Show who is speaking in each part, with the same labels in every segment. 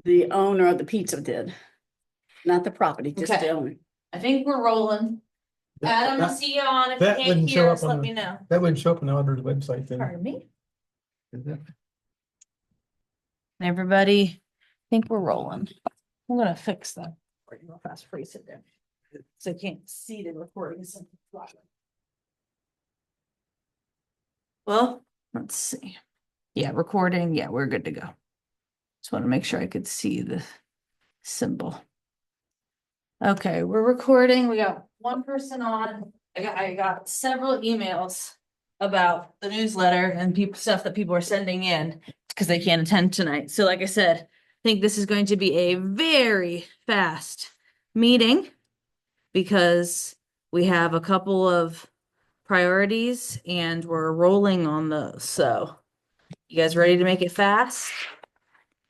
Speaker 1: The owner of the pizza did. Not the property, just
Speaker 2: Okay.
Speaker 1: the owner.
Speaker 2: I think we're rolling. Adam, I'll
Speaker 3: That-
Speaker 2: see you on. If you
Speaker 3: that
Speaker 2: can't
Speaker 3: wouldn't show
Speaker 2: hear
Speaker 3: up
Speaker 2: us,
Speaker 3: on
Speaker 2: let
Speaker 3: the-
Speaker 2: me know.
Speaker 3: That wouldn't show up on the auditor's website then.
Speaker 2: Pardon me. Everybody, I think we're rolling. I'm gonna fix that for you real fast before you sit there. So you can't see the recording. Well, let's see. Yeah, recording. Yeah, we're good to go. Just want to make sure I could see the symbol. Okay, we're recording. We got one person on. I got several emails about the newsletter and stuff that people are sending in because they can't attend tonight. So like I said, I think this is going to be a very fast meeting because we have a couple of priorities and we're rolling on those. So you guys ready to make it fast?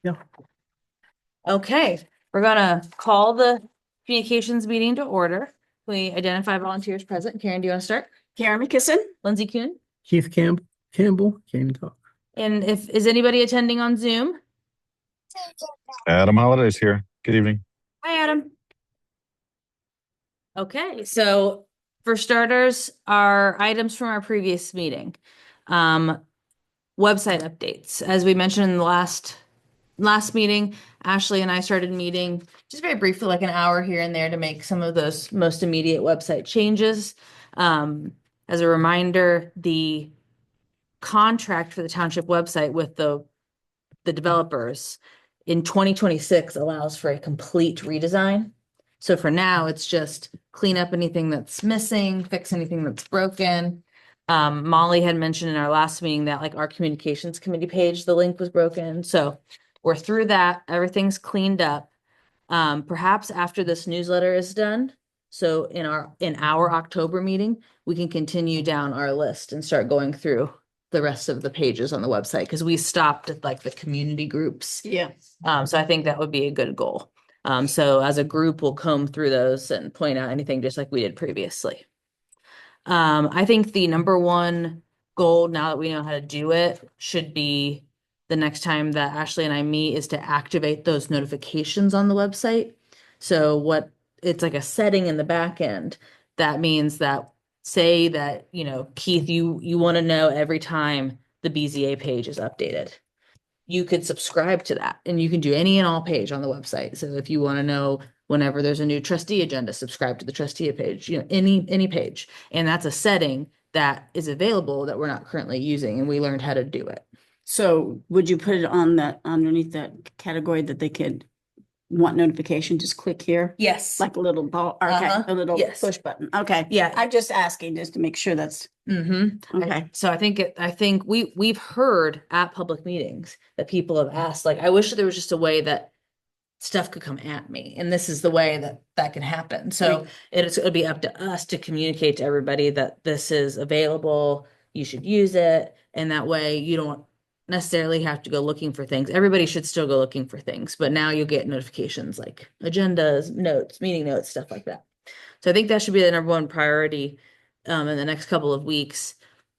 Speaker 3: Yeah.
Speaker 2: Okay, we're gonna call the communications meeting to order. We identify volunteers present. Karen, do you want to start?
Speaker 1: Karen McKisson?
Speaker 2: Lindsay Kuhn?
Speaker 3: Keith Campbell, can't talk.
Speaker 2: And is anybody attending on Zoom?
Speaker 4: Adam Holiday's here. Good evening.
Speaker 2: Hi, Adam. Okay, so for starters, our items from our previous meeting. Website updates. As we mentioned in the last meeting, Ashley and I started meeting just very briefly, like an hour here and there to make some of those most immediate website changes. As a reminder, the contract for the township website with the developers in 2026 allows for a complete redesign. So for now, it's just clean up anything that's missing, fix anything that's broken. Molly had mentioned in our last meeting that like our communications committee page, the link was broken. So we're through that. Everything's cleaned up. Perhaps after this newsletter is done, so in our October meeting, we can continue down our list and start going through the rest of the pages on the website because we stopped at like the community groups.
Speaker 1: Yeah.
Speaker 2: So I think that would be a good goal. So as a group, we'll comb through those and point out anything just like we did previously. I think the number one goal, now that we know how to do it, should be the next time that Ashley and I meet is to activate those notifications on the website. So it's like a setting in the back end. That means that say that, Keith, you want to know every time the BZA page is updated. You could subscribe to that and you can do any and all page on the website. So if you want to know whenever there's a new trustee agenda, subscribe to the trustee page, any page. And that's a setting that is available that we're not currently using and we learned how to do it.
Speaker 1: So would you put it on that underneath that category that they could want notification? Just click here,
Speaker 2: Yes.
Speaker 1: like a little ball, okay, a little
Speaker 2: Yes.
Speaker 1: push button. Okay.
Speaker 2: Yeah.
Speaker 1: I'm just asking just to make sure that's okay.
Speaker 2: So I think we've heard at public meetings that people have asked, like, I wish there was just a way that stuff could come at me. And this is the way that can happen. So it'll be up to us to communicate to everybody that this is available. You should use it. And that way you don't necessarily have to go looking for things. Everybody should still go looking for things, but now you'll get notifications like agendas, notes, meeting notes, stuff like that. So I think that should be the number one priority in the next couple of weeks.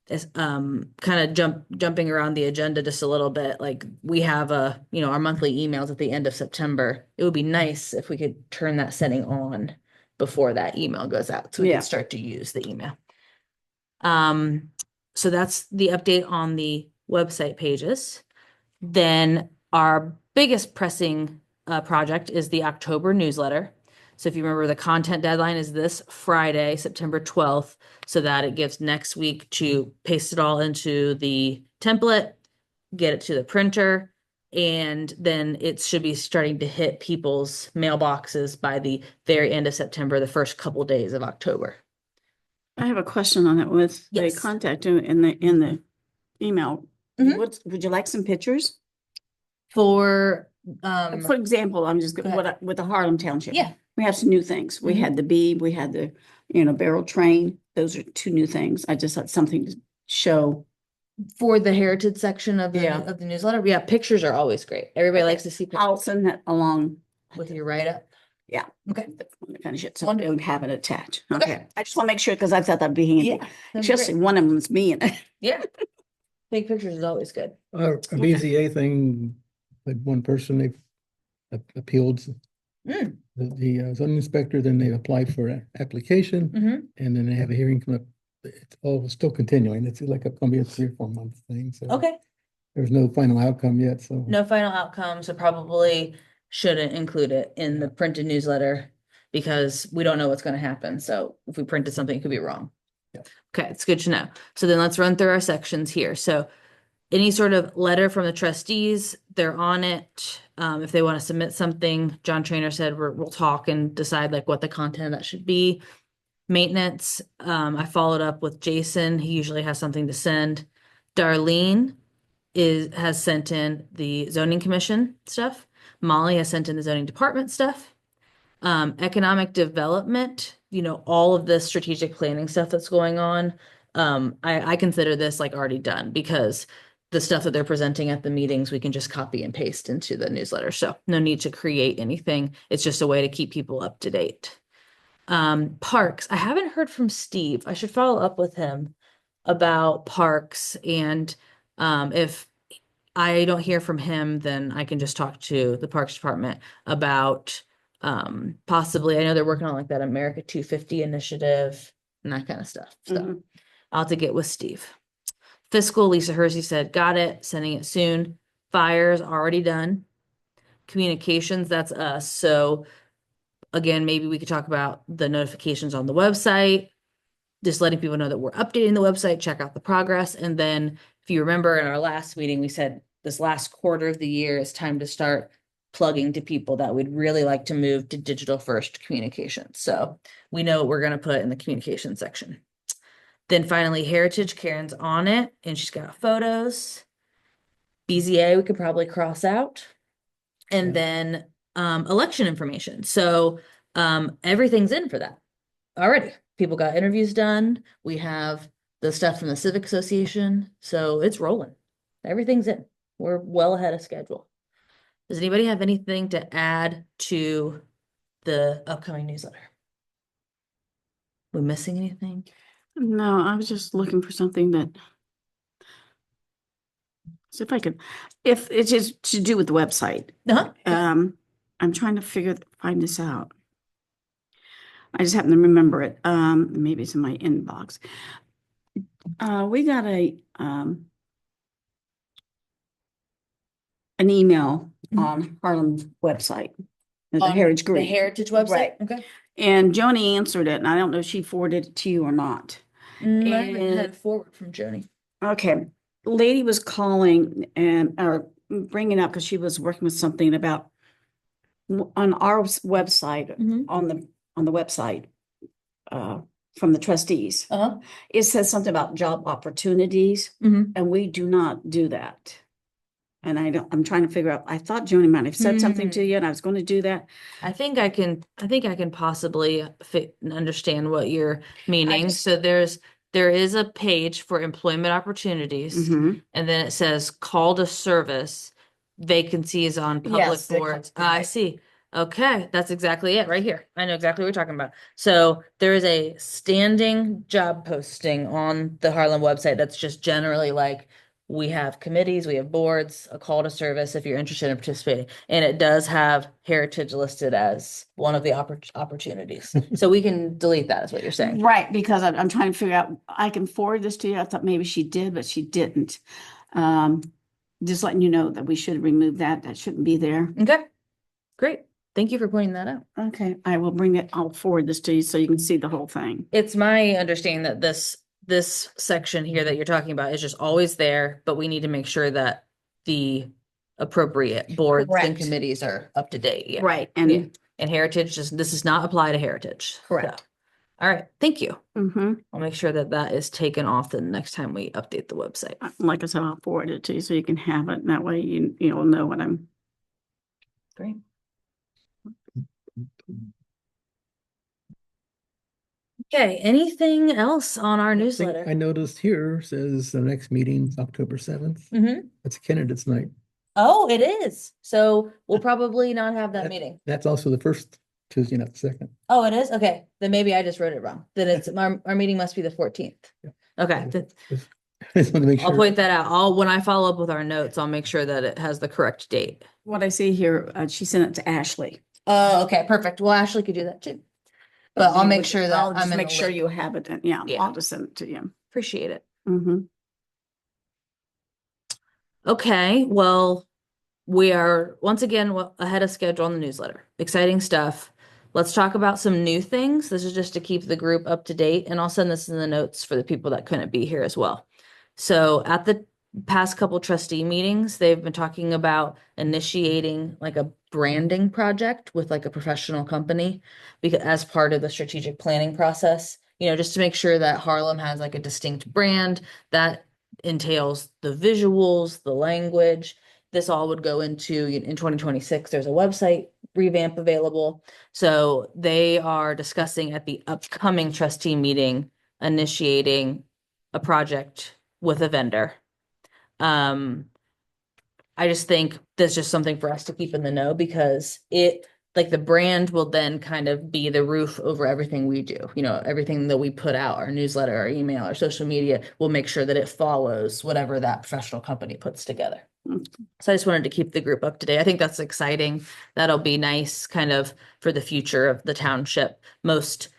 Speaker 2: Is kind of jumping around the agenda just a little bit. Like we have our monthly emails at the end of September. It would be nice if we could turn that setting on before that email goes out so we can start to use the email. So that's the update on the website pages. Then our biggest pressing project is the October newsletter. So if you remember, the content deadline is this Friday, September 12th, so that it gives next week to paste it all into the template, get it to the printer, and then it should be starting to hit people's mailboxes by the very end of September, the first couple days of October.
Speaker 1: I have a question on it with the contact in the email. Would you like some pictures?
Speaker 2: For
Speaker 1: example, I'm just with the Harlem Township.
Speaker 2: Yeah.
Speaker 1: We have some new things. We had the bee, we had the, barrel train. Those are two new things. I just had something to show.
Speaker 2: For the heritage section of the newsletter. Yeah, pictures are always great. Everybody likes to see pictures.
Speaker 1: I'll send that along
Speaker 2: with your write-up.
Speaker 1: Yeah.
Speaker 2: Okay.
Speaker 1: Kind of shit. So I would have it attached. Okay. I just want to make sure because I thought that'd be handy.
Speaker 2: Yeah.
Speaker 1: Especially one of them was me in it.
Speaker 2: Yeah. Big pictures is always good.
Speaker 3: A BZA thing, like one person, they appealed
Speaker 2: Mm,
Speaker 3: the zoning inspector, then they applied for an application,
Speaker 2: mhm.
Speaker 3: and then they have a hearing come up. It's all still continuing. It's like gonna be a 3 or 4 month thing, so.
Speaker 2: Okay,
Speaker 3: There's no final outcome yet, so.
Speaker 2: no final outcome, so probably shouldn't include it in the printed newsletter because we don't know what's gonna happen. So if we printed something, it could be wrong.
Speaker 3: Yeah.
Speaker 2: Okay, it's good to know. So then let's run through our sections here. So any sort of letter from the trustees, they're on it. If they want to submit something, John Trainer said we'll talk and decide like what the content of that should be. Maintenance, I followed up with Jason. He usually has something to send. Darlene has sent in the zoning commission stuff. Molly has sent in the zoning department stuff. Economic development, all of the strategic planning stuff that's going on. I consider this like already done because the stuff that they're presenting at the meetings, we can just copy and paste into the newsletter. So no need to create anything. It's just a way to keep people up to date. Parks, I haven't heard from Steve. I should follow up with him about parks, and if I don't hear from him, then I can just talk to the Parks Department about possibly, I know they're working on like that America 250 initiative and that kind of stuff. So
Speaker 1: Mhm.
Speaker 2: I'll have to get with Steve. Fiscal, Lisa Hersey said, got it, sending it soon. Fires already done. Communications, that's us. So again, maybe we could talk about the notifications on the website, just letting people know that we're updating the website, check out the progress. And then if you remember in our last meeting, we said this last quarter of the year is time to start plugging to people that we'd really like to move to digital first communication. So we know what we're going to put in the communication section. Then finally, Heritage, Karen's on it and she's got photos. BZA, we could probably cross out. And then election information. So everything's in for that already. People got interviews done. We have the stuff from the Civic Association. So it's rolling. Everything's in. We're well ahead of schedule. Does anybody have anything to add to the upcoming newsletter? We missing anything?
Speaker 1: No, I was just looking for something that. So if I could, if it's just to do with the website,
Speaker 2: Uh-huh.
Speaker 1: I'm trying to find this out. I just happen to remember it. Maybe it's in my inbox. We got an email on Harlem's website, the
Speaker 2: On
Speaker 1: Heritage
Speaker 2: The
Speaker 1: Group.
Speaker 2: Heritage website?
Speaker 1: Right.
Speaker 2: Okay.
Speaker 1: And Joni answered it, and I don't know if she forwarded it to you or not.
Speaker 2: I haven't
Speaker 1: And-
Speaker 2: had forward from Joni.
Speaker 1: Okay, lady was calling and or bringing up because she was working with something about on our website
Speaker 2: Mhm.
Speaker 1: on the website from the trustees.
Speaker 2: Uh-huh.
Speaker 1: It says something about job opportunities,
Speaker 2: Mhm.
Speaker 1: and we do not do that. And I'm trying to figure out. I thought Joni might have said something to you, and I was going to do that.
Speaker 2: I think I can possibly fit and understand what you're meaning.
Speaker 1: just-
Speaker 2: So there is a page for employment opportunities,
Speaker 1: Mhm.
Speaker 2: and then it says call to service, vacancies on public
Speaker 1: Yes, they
Speaker 2: boards.
Speaker 1: call-
Speaker 2: I see. Okay, that's exactly it right here. I know exactly what you're talking about. So there is a standing job posting on the Harlem website that's just generally like, we have committees, we have boards, a call to service if you're interested in participating. And it does have Heritage listed as one of the opportunities. So we can delete that, is what you're saying.
Speaker 1: Right, because I'm trying to figure out. I can forward this to you. I thought maybe she did, but she didn't. Just letting you know that we should remove that. That shouldn't be there.
Speaker 2: Okay, great. Thank you for pointing that out.
Speaker 1: Okay, I will bring it. I'll forward this to you so you can see the whole thing.
Speaker 2: It's my understanding that this section here that you're talking about is just always there, but we need to make sure that the appropriate boards and
Speaker 1: Correct.
Speaker 2: committees are up to date. Yeah.
Speaker 1: Right,
Speaker 2: Yeah.
Speaker 1: and
Speaker 2: And Heritage, this does not apply to Heritage.
Speaker 1: Correct.
Speaker 2: So, all right, thank you.
Speaker 1: mhm.
Speaker 2: I'll make sure that that is taken off the next time we update the website.
Speaker 1: Like I said, I'll forward it to you so you can have it. And that way you'll know what I'm.
Speaker 2: Great. Okay, anything else on our
Speaker 3: I
Speaker 2: newsletter?
Speaker 3: noticed here says the next meeting's October 7th.
Speaker 2: Mhm.
Speaker 3: That's candidates night.
Speaker 2: Oh, it is. So we'll probably not have that meeting.
Speaker 3: That's also the first Tuesday, not the second.
Speaker 2: Oh, it is? Okay, then maybe I just wrote it wrong. Then it's, our meeting must be the 14th.
Speaker 3: Yeah.
Speaker 2: Okay,
Speaker 3: I just wanted to make
Speaker 2: I'll
Speaker 3: sure.
Speaker 2: point that out. When I follow up with our notes, I'll make sure that it has the correct date.
Speaker 1: What I see here, she sent it to Ashley.
Speaker 2: Oh, okay, perfect. Well, Ashley could do that too. But I'll
Speaker 1: You
Speaker 2: make
Speaker 1: would-
Speaker 2: sure that
Speaker 1: I'll
Speaker 2: I'm
Speaker 1: just
Speaker 2: in
Speaker 1: make
Speaker 2: the
Speaker 1: sure
Speaker 2: loop.
Speaker 1: you have it. Yeah,
Speaker 2: Yeah.
Speaker 1: I'll just send it to you.
Speaker 2: Appreciate it.
Speaker 1: Mm-hmm.
Speaker 2: Okay, well, we are once again ahead of schedule on the newsletter. Exciting stuff. Let's talk about some new things. This is just to keep the group up to date, and I'll send this in the notes for the people that couldn't be here as well. So at the past couple trustee meetings, they've been talking about initiating like a branding project with like a professional company because as part of the strategic planning process, just to make sure that Harlem has like a distinct brand that entails the visuals, the language. This all would go into in 2026. There's a website revamp available. So they are discussing at the upcoming trustee meeting, initiating a project with a vendor. I just think that's just something for us to keep in the know because like the brand will then kind of be the roof over everything we do. Everything that we put out, our newsletter, our email, our social media, we'll make sure that it follows whatever that professional company puts together. So I just wanted to keep the group up to date. I think that's exciting. That'll be nice kind of for the future of the township. Most,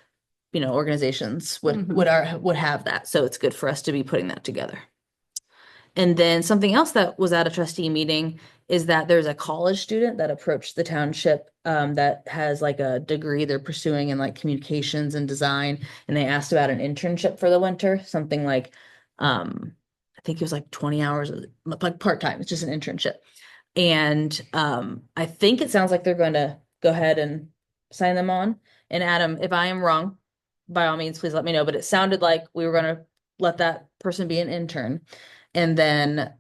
Speaker 2: organizations would have that. So it's good for us to be putting that together. And then something else that was at a trustee meeting is that there's a college student that approached the township that has like a degree they're pursuing in like communications and design. And they asked about an internship for the winter, something like, I think it was like 20 hours, like part-time. It's just an internship. And I think it sounds like they're going to go ahead and sign them on. And Adam, if I am wrong, by all means, please let me know. But it sounded like we were going to let that person be an intern. And then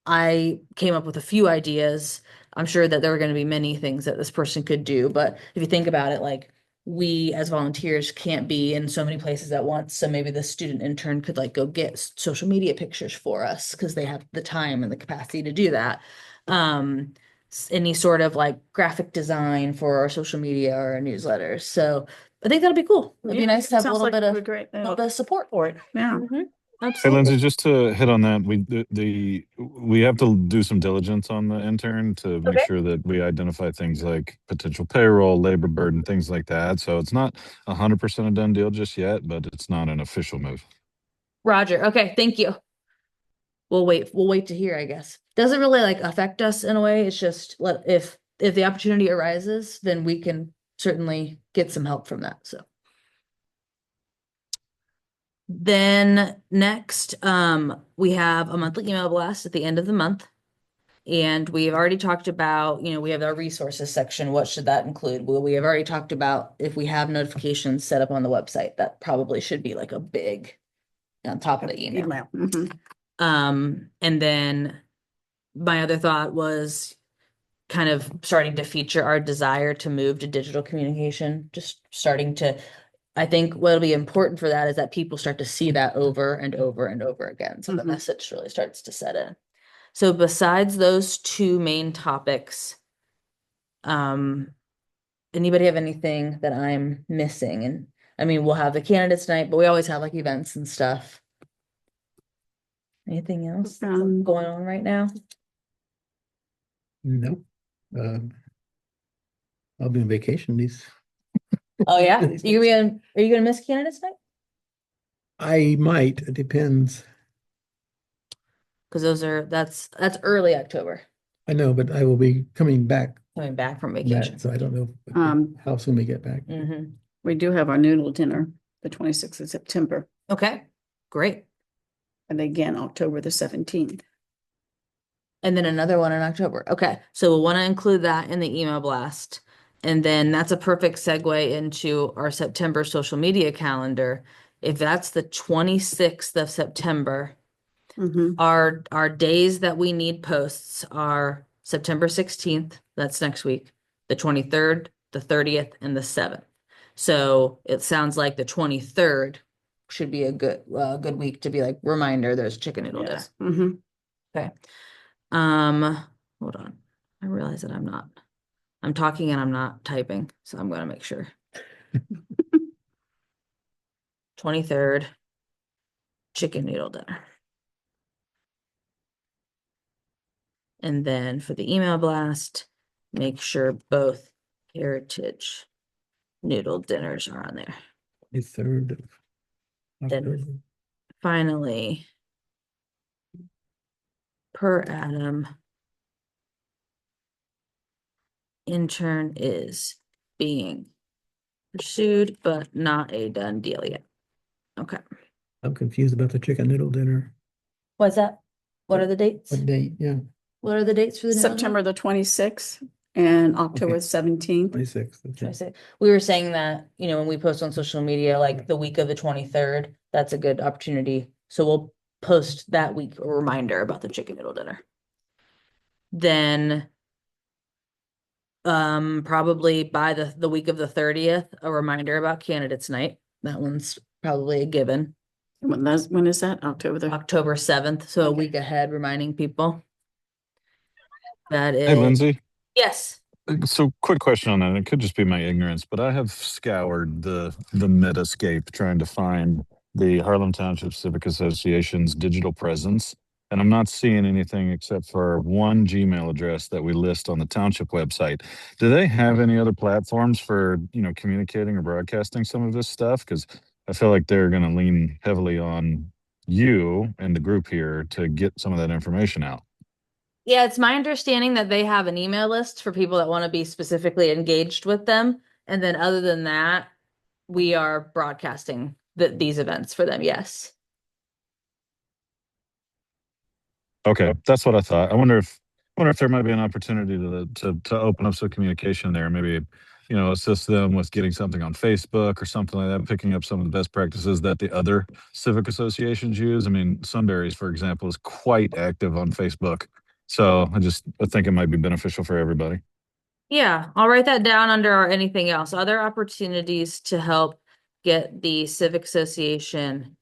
Speaker 2: I came up with a few ideas. I'm sure that there were going to be many things that this person could do. But if you think about it, like we as volunteers can't be in so many places at once. So maybe the student intern could like go get social media pictures for us because they have the time and the capacity to do that. Any sort of like graphic design for our social media or our newsletters. So I think that'll be cool. It'd be nice to have a little bit of support for it.
Speaker 1: Yeah.
Speaker 2: Mhm.
Speaker 4: Hey,
Speaker 2: Absolutely.
Speaker 4: Lindsay, just to hit on that, we have to do some diligence on the intern to make
Speaker 2: Okay.
Speaker 4: sure that we identify things like potential payroll, labor burden, things like that. So it's not 100% a done deal just yet, but it's not an official move.
Speaker 2: Roger. Okay, thank you. We'll wait to hear, I guess. Doesn't really like affect us in a way. It's just if the opportunity arises, then we can certainly get some help from that. So then next, we have a monthly email blast at the end of the month. And we've already talked about, we have our resources section. What should that include? Well, we have already talked about if we have notifications set up on the website, that probably should be like a big on top of the email.
Speaker 1: Mhm.
Speaker 2: And then my other thought was kind of starting to feature our desire to move to digital communication, I think what'll be important for that is that people start to see that over and over and over again. So the
Speaker 1: Mhm.
Speaker 2: message really starts to set in. So besides those two main topics, anybody have anything that I'm missing? And I mean, we'll have the candidates night, but we always have like events and stuff. Anything else that's going on right now?
Speaker 3: No. Um, I'll be on vacation these.
Speaker 2: Oh yeah, are you gonna miss candidates night?
Speaker 3: I might, it depends.
Speaker 2: Because that's early October,
Speaker 3: I know, but I will be coming back
Speaker 2: coming back from
Speaker 3: from
Speaker 2: vacation.
Speaker 3: that, so I don't know
Speaker 1: Um,
Speaker 3: how soon we get back.
Speaker 2: Mhm.
Speaker 1: We do have our noodle dinner, the 26th of September,
Speaker 2: Okay, great.
Speaker 1: and again, October the 17th.
Speaker 2: And then another one in October. Okay, so we'll want to include that in the email blast. And then that's a perfect segue into our September social media calendar. If that's the 26th of September,
Speaker 1: Mhm.
Speaker 2: our days that we need posts are September 16th, that's next week, the 23rd, the 30th, and the 7th. So it sounds like the 23rd should be a good week to be like reminder there's chicken noodle dinner.
Speaker 1: Yes. Mhm.
Speaker 2: Okay. Hold on. I realize that I'm talking and I'm not typing, so I'm gonna make sure. 23rd, chicken noodle dinner. And then for the email blast, make sure both heritage noodle dinners are on there.
Speaker 3: The 3rd of
Speaker 2: Then-
Speaker 3: October.
Speaker 2: Finally, per Adam, intern is being pursued, but not a done deal yet. Okay.
Speaker 3: I'm confused about the chicken noodle dinner.
Speaker 2: What's that? What are the dates?
Speaker 3: What date? Yeah,
Speaker 2: What are the dates for the noodle dinner?
Speaker 1: September the 26th and October 17th.
Speaker 3: 26th.
Speaker 2: Should I
Speaker 3: Okay.
Speaker 2: say? We were saying that, when we post on social media, like the week of the 23rd, that's a good opportunity. So we'll post that week a reminder about the chicken noodle dinner. Then probably by the week of the 30th, a reminder about candidates night. That one's probably a given.
Speaker 1: When is that? October the,
Speaker 2: October 7th, so a
Speaker 1: Okay.
Speaker 2: week ahead, reminding people. That
Speaker 4: Hey,
Speaker 2: is,
Speaker 4: Lindsay.
Speaker 2: yes.
Speaker 4: So quick question on that. It could just be my ignorance, but I have scoured the Metascape trying to find the Harlem Township Civic Association's digital presence. And I'm not seeing anything except for one Gmail address that we list on the township website. Do they have any other platforms for, communicating or broadcasting some of this stuff? Because I feel like they're going to lean heavily on you and the group here to get some of that information out.
Speaker 2: Yeah, it's my understanding that they have an email list for people that want to be specifically engaged with them. And then other than that, we are broadcasting these events for them. Yes.
Speaker 4: Okay, that's what I thought. I wonder if there might be an opportunity to open up some communication there, maybe, assist them with getting something on Facebook or something like that, picking up some of the best practices that the other civic associations use. I mean, Sunberries, for example, is quite active on Facebook. So I think it might be beneficial for everybody.
Speaker 2: Yeah, I'll write that down under our anything else. Other opportunities to help get the Civic Association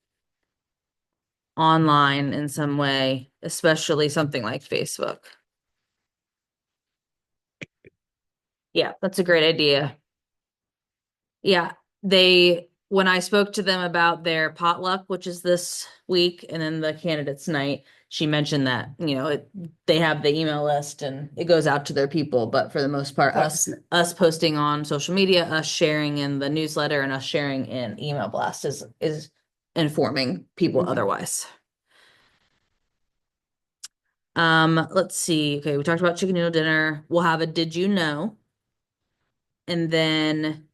Speaker 2: online in some way, especially something like Facebook. Yeah, that's a great idea. Yeah, when I spoke to them about their potluck, which is this week, and then the candidates night, she mentioned that, they have the email list and it goes out to their people, but for the most part, us posting on social media, us sharing in the newsletter, and us sharing in email blast is informing people
Speaker 1: Mhm.
Speaker 2: otherwise. Let's see. Okay, we talked about chicken noodle dinner. We'll have a did you know? And then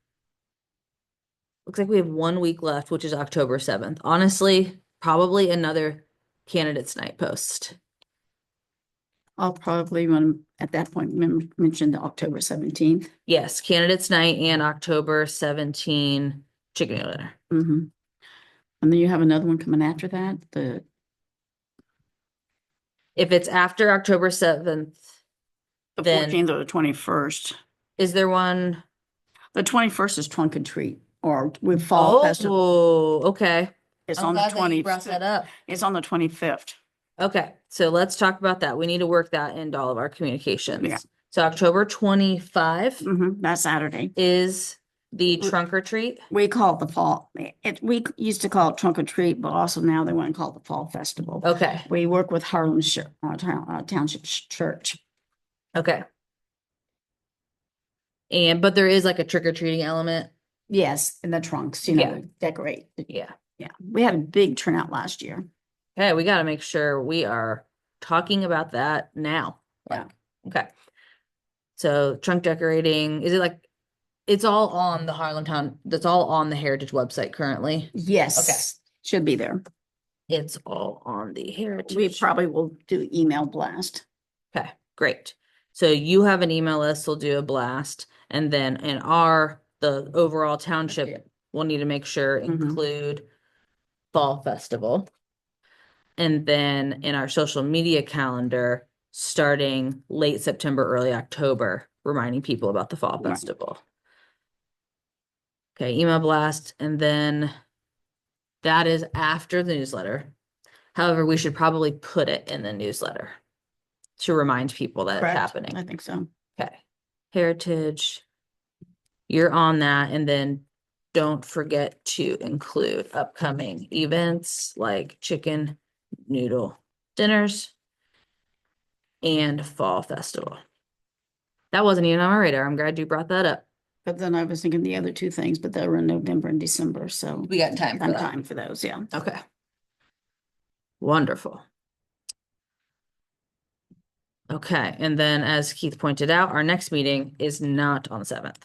Speaker 2: looks like we have 1 week left, which is October 7th. Honestly, probably another candidates night post.
Speaker 1: I'll probably want to, at that point, mention the October 17th.
Speaker 2: Yes, candidates night and October 17 chicken noodle dinner.
Speaker 1: Mm-hmm. And then you have another one coming after that,
Speaker 2: If it's after October 7th,
Speaker 1: the
Speaker 2: Then-
Speaker 1: 14th or the 21st.
Speaker 2: is there one?
Speaker 1: The 21st is trunk and treat, or with fall festival.
Speaker 2: Oh, okay.
Speaker 1: It's
Speaker 2: I'm
Speaker 1: on the
Speaker 2: glad that you
Speaker 1: 20th.
Speaker 2: brought that up.
Speaker 1: It's on the 25th.
Speaker 2: Okay, so let's talk about that. We need to work that into all of our communications.
Speaker 1: Yeah.
Speaker 2: So October 25
Speaker 1: Mm-hmm. That's Saturday.
Speaker 2: is the trunk or treat.
Speaker 1: We call it the fall. We used to call it trunk or treat, but also now they want to call it the fall festival.
Speaker 2: Okay,
Speaker 1: We work with Harlem Township Church.
Speaker 2: okay. But there is like a trick or treating element.
Speaker 1: Yes, in the trunks,
Speaker 2: Yeah.
Speaker 1: decorate.
Speaker 2: Yeah.
Speaker 1: Yeah, we had a big turnout last year.
Speaker 2: Okay, we got to make sure we are talking about that now.
Speaker 1: Yeah.
Speaker 2: Okay. So trunk decorating, is it like, it's all on the that's all on the Heritage website currently?
Speaker 1: Yes, should be there.
Speaker 2: It's all on the Heritage.
Speaker 1: We probably will do email blast.
Speaker 2: Okay, great. So you have an email list, we'll do a blast, and then in the overall township, we'll need to make sure
Speaker 1: Mhm.
Speaker 2: include fall festival. And then in our social media calendar, starting late September, early October, reminding people about the fall
Speaker 1: Right.
Speaker 2: festival. Okay, email blast, and then that is after the newsletter. However, we should probably put it in the newsletter to remind people that
Speaker 1: Correct.
Speaker 2: it's happening.
Speaker 1: I think so.
Speaker 2: Okay. Heritage, you're on that, and then don't forget to include upcoming events like chicken noodle dinners. and Fall Festival. That wasn't even on my radar. I'm glad you brought that up.
Speaker 1: But then I was thinking the other two things, but they were in November and December, so
Speaker 2: We got time for
Speaker 1: I'm
Speaker 2: that.
Speaker 1: time for those, yeah.
Speaker 2: Okay. Wonderful. Okay, and then as Keith pointed out, our next meeting is not on the 7th.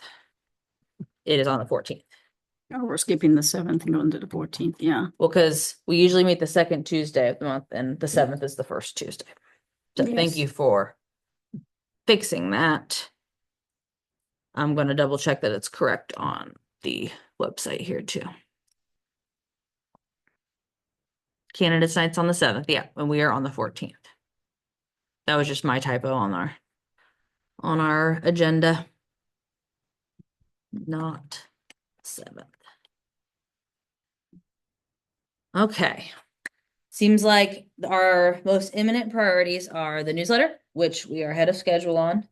Speaker 2: It is on the 14th.
Speaker 1: Oh, we're skipping the 7th and going to the 14th, yeah.
Speaker 2: Well, because we usually meet the second Tuesday of the month and the 7th is the first Tuesday. So thank
Speaker 1: Yes.
Speaker 2: you for fixing that. I'm going to double check that it's correct on the website here too. Candidates night's on the 7th, yeah, and we are on the 14th. That was just my typo on our agenda. Not 7th. Okay. Seems like our most imminent priorities are the newsletter, which we are ahead of schedule on,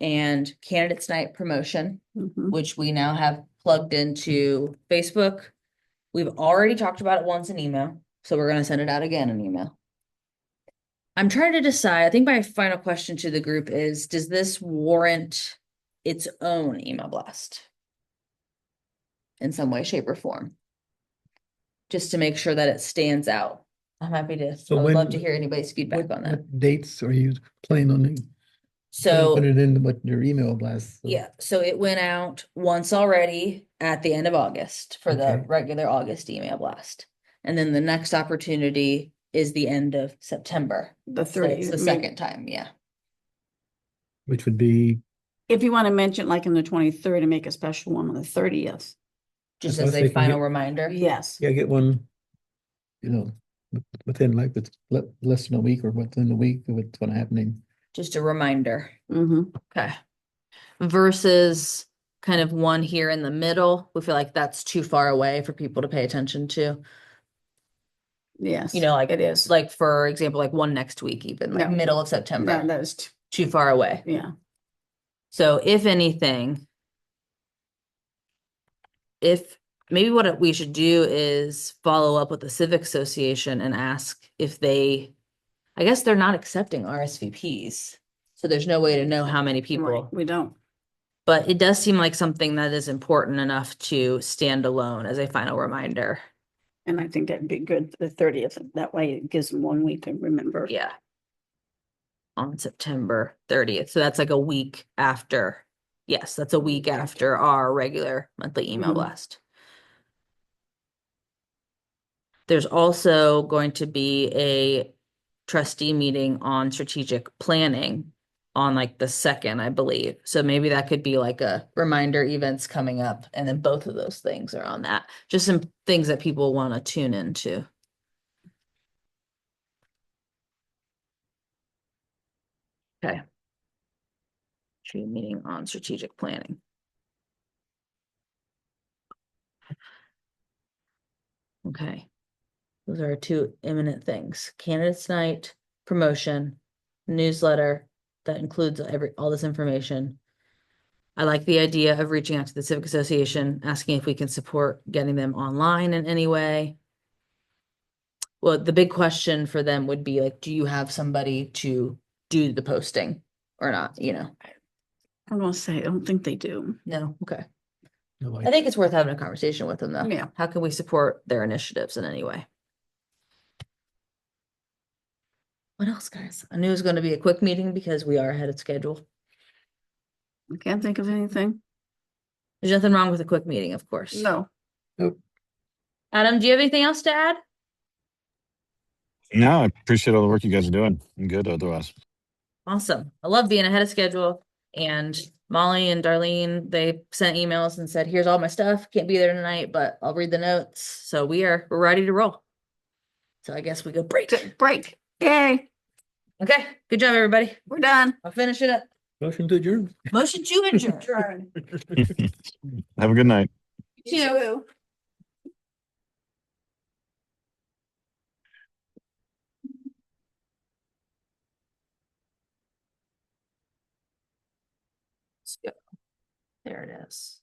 Speaker 2: and candidates night promotion,
Speaker 1: Mhm.
Speaker 2: which we now have plugged into Facebook. We've already talked about it once in email, so we're gonna send it out again in email. I'm trying to decide, I think my final question to the group is, does this warrant its own email blast? In some way, shape, or form? Just to make sure that it stands out. I'm happy to,
Speaker 3: So
Speaker 2: I would love
Speaker 3: when-
Speaker 2: to hear anybody's feedback on that.
Speaker 3: What dates are you planning on?
Speaker 2: So.
Speaker 3: Put it in what your email blast. So-
Speaker 2: Yeah, so it went out once already at the end of August for the
Speaker 3: Okay.
Speaker 2: regular August email blast. And then the next opportunity is the end of September.
Speaker 1: The
Speaker 2: So it's
Speaker 1: 30th.
Speaker 2: the second time, yeah.
Speaker 3: Which would be,
Speaker 1: If you want to mention like in the 23rd and make a special one on the 30th.
Speaker 2: Just
Speaker 3: That's what I
Speaker 2: as
Speaker 3: was
Speaker 2: a
Speaker 3: thinking,
Speaker 2: final
Speaker 3: yeah.
Speaker 2: reminder.
Speaker 1: Yes.
Speaker 3: yeah, get one, within like, it's less than a week or within a week of what's gonna happening.
Speaker 2: Just a reminder.
Speaker 1: Mm-hmm.
Speaker 2: Okay. Versus kind of one here in the middle. We feel like that's too far away for people to pay attention to.
Speaker 1: Yes.
Speaker 2: You know, like
Speaker 1: it is.
Speaker 2: like for example, like one next week, even like
Speaker 1: No.
Speaker 2: middle of September.
Speaker 1: No, that is,
Speaker 2: Too far away.
Speaker 1: yeah.
Speaker 2: So if anything, if maybe what we should do is follow up with the Civic Association and ask if they, I guess they're not accepting RSVPs. So there's no way to know how many
Speaker 1: Right,
Speaker 2: people,
Speaker 1: we don't.
Speaker 2: but it does seem like something that is important enough to stand alone as a final reminder.
Speaker 1: And I think that'd be good for the 30th. That way it gives them 1 week to remember.
Speaker 2: Yeah. On September 30th. So that's like a week after. Yes, that's a week after our regular monthly email
Speaker 1: Mhm.
Speaker 2: blast. There's also going to be a trustee meeting on strategic planning on like the 2nd, I believe. So maybe that could be like a reminder events coming up, and then both of those things are on that. Just some things that people want to tune into. Okay. Tree meeting on strategic planning. Okay. Those are our two imminent things. Candidates night, promotion, newsletter that includes all this information. I like the idea of reaching out to the Civic Association, asking if we can support getting them online in any way. Well, the big question for them would be like, do you have somebody to do the posting or not? You know?
Speaker 1: I'm gonna say, I don't think they do.
Speaker 2: No, okay.
Speaker 3: No,
Speaker 2: I think it's worth having a conversation with them though.
Speaker 1: Yeah.
Speaker 2: How can we support their initiatives in any way? What else, guys? I knew it was going to be a quick meeting because we are ahead of schedule.
Speaker 1: I can't think of anything.
Speaker 2: There's nothing wrong with a quick meeting, of course.
Speaker 1: No.
Speaker 3: Nope.
Speaker 2: Adam, do you have anything else to add?
Speaker 4: No, I appreciate all the work you guys are doing. I'm good otherwise.
Speaker 2: Awesome. I love being ahead of schedule. And Molly and Darlene, they sent emails and said, here's all my stuff. Can't be there tonight, but I'll read the notes. So we're ready to roll. So I guess we go break.
Speaker 1: Break. Yay,
Speaker 2: Okay. Good job, everybody.
Speaker 1: we're done.
Speaker 2: I'll finish it up.
Speaker 3: Motion to adjourn.
Speaker 2: Motion to adjourn.
Speaker 4: Have a good night.
Speaker 2: You too. Let's go. There it is.